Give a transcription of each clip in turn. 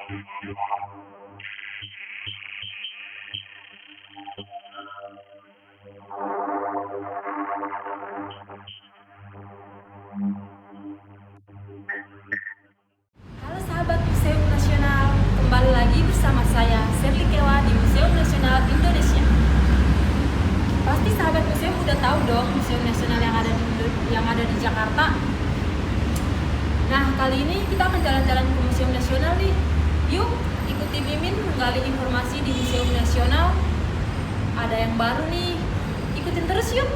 Halo sahabat Museum Nasional, kembali lagi bersama saya Serli Kewa di Museum Nasional Indonesia. Pasti sahabat museum udah tahu dong Museum Nasional yang ada di Jakarta. Nah, kali ini kita akan jalan-jalan ke Museum Nasional nih. Yuk, ikuti Mimin menggali informasi di Museum Nasional. Ada yang baru nih, ikutin terus yuk.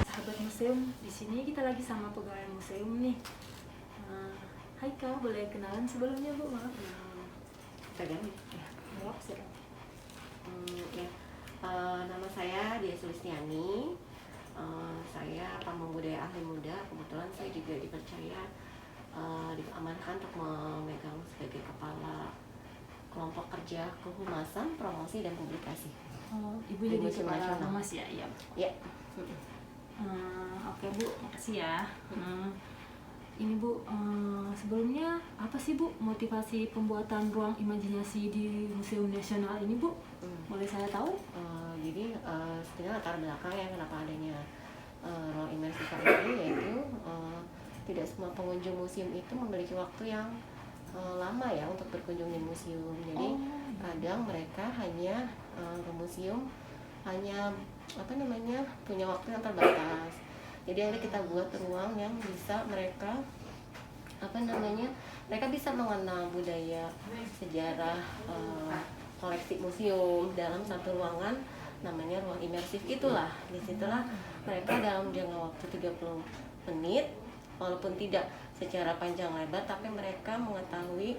Sahabat museum, di sini kita lagi sama pegawai museum nih. Hai Kak, boleh kenalan sebelumnya Bu? Maaf. Pegang Ya, maaf silakan. ya. Nama saya Dia Sulistiani. Saya pamong budaya ahli muda. Kebetulan saya juga dipercaya diamanahkan untuk memegang sebagai kepala kelompok kerja kehumasan, promosi dan publikasi. Oh, Ibu Di jadi Museum kepala Nasional. humas ya? Iya. Ya, Oke Bu, makasih ya. Ini Bu, sebelumnya apa sih Bu motivasi pembuatan ruang imajinasi di Museum Nasional ini Bu? Boleh saya tahu? jadi sebenarnya latar belakang ya kenapa adanya ruang imersif ini, yaitu tidak semua pengunjung museum itu memiliki waktu yang lama ya untuk berkunjung di museum. Jadi kadang mereka hanya ke museum hanya punya waktu yang terbatas. Jadi akhirnya kita buat ruang yang bisa mereka mereka bisa mengenal budaya, sejarah, koleksi museum dalam satu ruangan namanya ruang imersif. Itulah disitulah mereka dalam jangka waktu 30 menit, walaupun tidak secara panjang lebar, tapi mereka mengetahui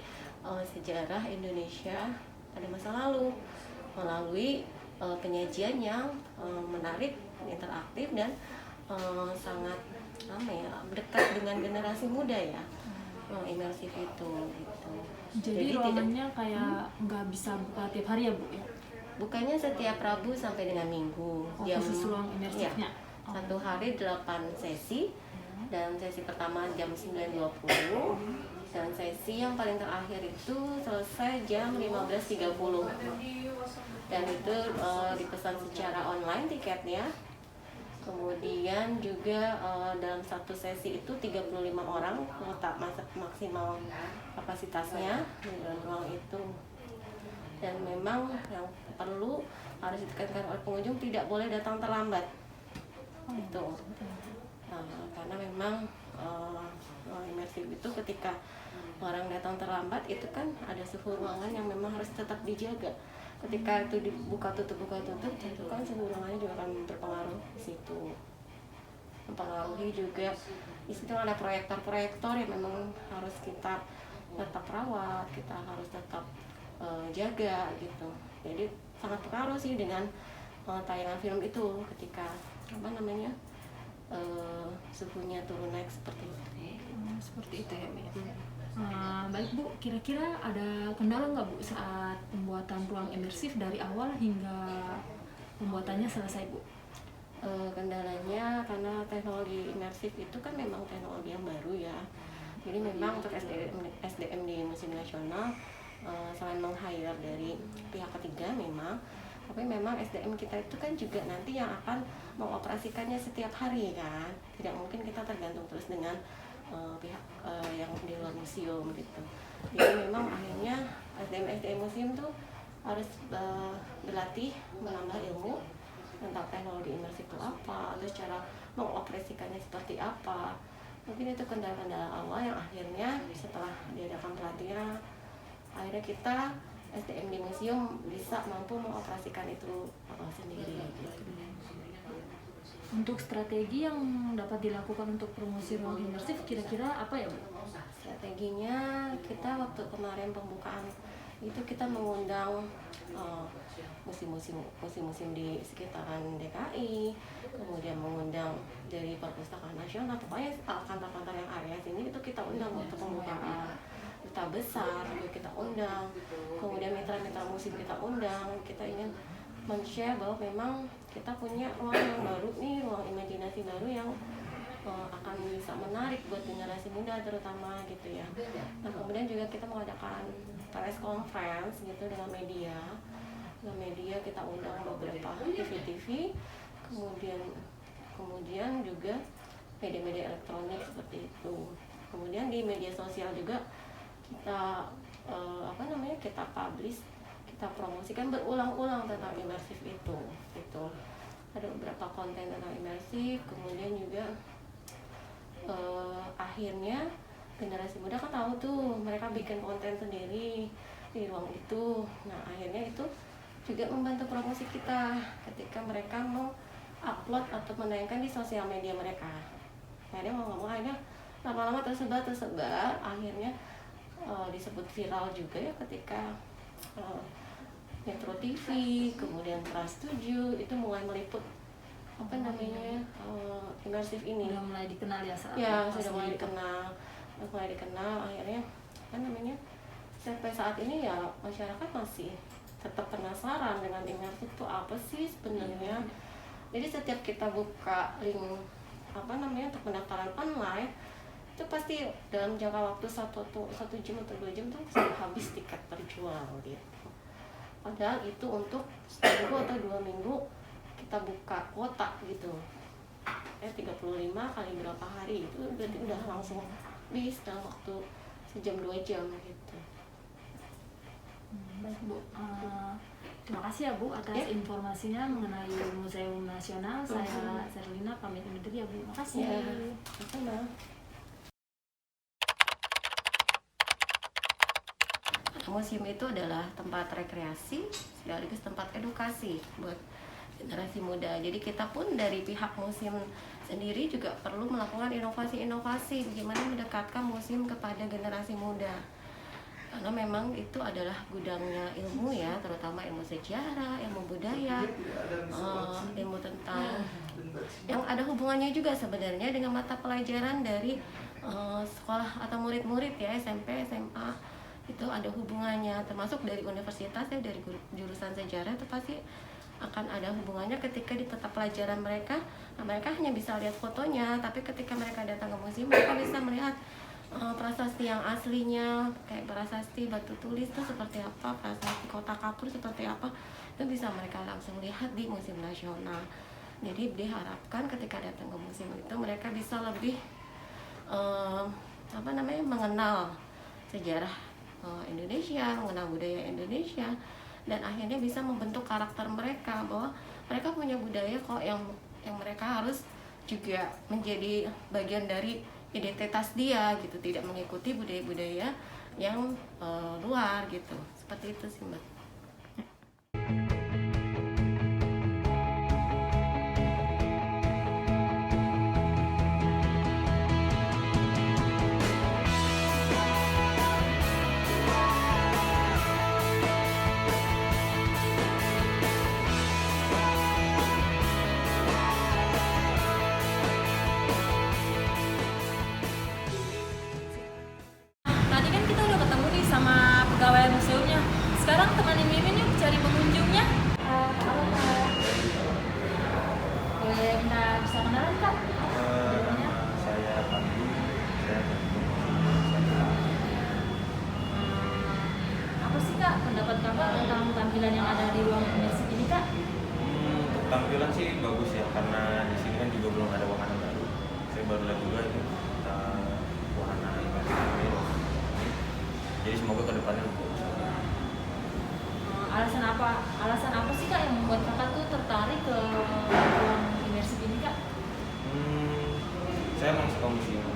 sejarah Indonesia pada masa lalu melalui penyajian yang menarik, interaktif, dan sangat dekat dengan generasi muda ya. Imersif itu gitu. Jadi ruangannya kayak nggak bisa buka tiap hari ya Bu ya? Bukannya setiap Rabu sampai dengan Minggu. Khusus ruang imersifnya? Satu hari 8 sesi, dan sesi pertama jam 9.20, dan sesi yang paling terakhir itu selesai jam 15.30. Dan itu dipesan secara online tiketnya. Kemudian juga dalam satu sesi itu 35 orang maksimal kapasitasnya di dalam ruang itu. Dan memang yang perlu harus ditekankan oleh pengunjung, tidak boleh datang terlambat. Itu karena memang imersif itu ketika orang datang terlambat itu kan ada suhu ruangan yang memang harus tetap dijaga. Ketika itu buka tutup itu kan suhu ruangannya juga akan berpengaruh di situ. Mempengaruhi juga di situ ada proyektor yang memang harus kita tetap rawat, kita harus tetap jaga gitu. Jadi sangat pengaruh sih dengan tayangan film itu ketika suhunya turun naik seperti itu. Seperti itu ya Bu. Baik Bu, kira-kira ada kendala nggak Bu saat pembuatan ruang imersif dari awal hingga pembuatannya selesai Bu? Kendalanya karena teknologi imersif itu kan memang teknologi yang baru ya. Jadi memang untuk SDM di Museum Nasional selain meng-hire dari pihak ketiga tapi memang SDM kita itu kan juga nanti yang akan mengoperasikannya setiap hari kan. Tidak mungkin kita tergantung terus dengan pihak yang di luar museum gitu. Jadi memang akhirnya SDM museum tuh harus berlatih, menambah ilmu tentang teknologi imersif itu apa, atau cara mengoperasikannya seperti apa. Mungkin itu kendala-kendala awal yang akhirnya setelah diadakan pelatihan, akhirnya kita SDM di museum bisa mampu mengoperasikan itu sendiri gitu. Untuk strategi yang dapat dilakukan untuk promosi ruang imersif kira-kira apa ya Bu? Strateginya kita waktu kemarin pembukaan itu kita mengundang museum-museum di sekitaran DKI, kemudian mengundang dari Perpustakaan Nasional, pokoknya kantor-kantor yang area sini itu kita undang waktu pembukaan. Duta besar juga kita undang, kemudian mitra-mitra museum kita undang. Kita ingin men-share bahwa memang kita punya ruang yang baru nih, ruang imajinasi baru yang akan bisa menarik buat generasi muda terutama gitu ya. Nah kemudian juga kita mengadakan press conference gitu dengan media. Dengan media kita undang beberapa TV-TV, kemudian juga media-media elektronik seperti itu. Kemudian di media sosial juga kita kita publish, kita promosikan berulang-ulang tentang imersif itu. Ada beberapa konten tentang imersif, kemudian juga akhirnya generasi muda kan tahu tuh mereka bikin konten sendiri di ruang itu. Nah akhirnya itu juga membantu promosi kita ketika mereka mau upload atau menayangkan di sosial media mereka. Akhirnya mau ngomong akhirnya lama-lama tersebar, akhirnya disebut viral juga ya ketika Metro TV, kemudian Trans 7 itu mulai meliput imersif ini. Udah mulai dikenal ya saat Sudah mulai dikenal akhirnya sampai saat ini ya masyarakat masih tetap penasaran dengan imersif itu apa sih sebenarnya. Jadi setiap kita buka link untuk pendaftaran online itu pasti dalam jangka waktu 1 jam atau 2 jam tuh sudah habis tiket terjual gitu. Padahal itu untuk 1 minggu atau 2 minggu kita buka kuota gitu. 35 kali berapa hari itu berarti udah langsung habis dalam waktu sejam 2 jam gitu. Baik Bu, terima kasih ya Bu atas informasinya mengenai Museum Nasional. Saya Serlina pamit undur diri ya Bu. Makasih. Sama. Museum itu adalah tempat rekreasi sekaligus tempat edukasi buat generasi muda. Jadi kita pun dari pihak museum sendiri juga perlu melakukan inovasi-inovasi bagaimana mendekatkan museum kepada generasi muda. Karena memang itu adalah gudangnya ilmu ya, terutama ilmu sejarah, ilmu budaya, ilmu tentang yang ada hubungannya juga sebenarnya dengan mata pelajaran dari sekolah atau murid-murid ya, SMP, SMA. Itu ada hubungannya, termasuk dari universitas ya, dari jurusan sejarah itu pasti akan ada hubungannya ketika di peta pelajaran mereka. Nah, mereka hanya bisa lihat fotonya, tapi ketika mereka datang ke museum mereka bisa melihat prasasti yang aslinya, kayak prasasti batu tulis itu seperti apa, prasasti kota kapur seperti apa, itu bisa mereka langsung lihat di Museum Nasional. Jadi diharapkan ketika datang ke museum itu mereka bisa lebih mengenal sejarah Indonesia, mengenal budaya Indonesia, dan akhirnya bisa membentuk karakter mereka bahwa mereka punya budaya kok yang mereka harus juga menjadi bagian dari identitas dia gitu, tidak mengikuti budaya-budaya yang luar gitu. Seperti itu sih Mbak. Tadi kan kita udah ketemu nih sama pegawai museumnya. Sekarang temani Mimin yuk cari pengunjungnya. Halo Kak. Boleh minta bisa kenalan Kak? Saya Pandi. Apa sih Kak pendapat Kakak tentang tampilan yang ada di ruang imersif ini Kak? Untuk tampilan sih bagus ya, karena di sini kan juga belum ada wahana baru. Saya baru lihat juga itu wahana imersif ini. Jadi semoga kedepannya lebih bagus. Alasan apa sih Kak yang membuat Kakak tuh tertarik ke ruang imersif ini Kak? Saya emang suka museum.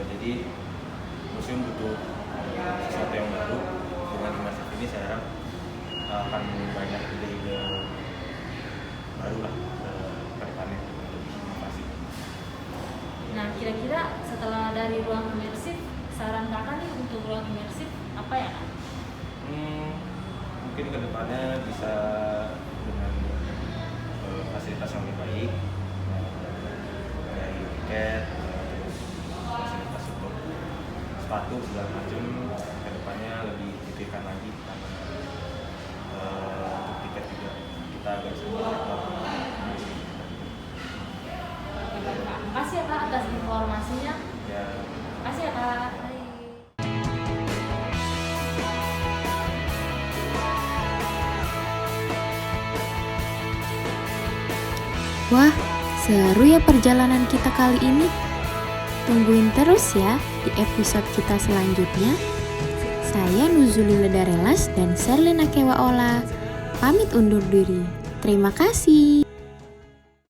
Jadi museum butuh sesuatu yang baru. Dengan imersif ini saya harap akan banyak ide-ide baru lah ke depannya, lebih inovasi. Nah kira-kira setelah dari ruang imersif, saran Kakak nih untuk ruang imersif apa ya Kak? Mungkin kedepannya bisa dengan fasilitas yang lebih baik, dari tiket, terus fasilitas untuk sepatu segala macam. Kedepannya lebih dipikirkan lagi, karena untuk tiket juga kita agak sedikit. Oke baik Kak, makasih ya Kak atas info informasinya. Ya. Makasih ya Kak. Wah, seru ya perjalanan kita kali ini. Tungguin terus ya di episode kita selanjutnya. Saya Nuzuli Ledarelas dan Serlina Kewaola pamit undur diri. Terima kasih.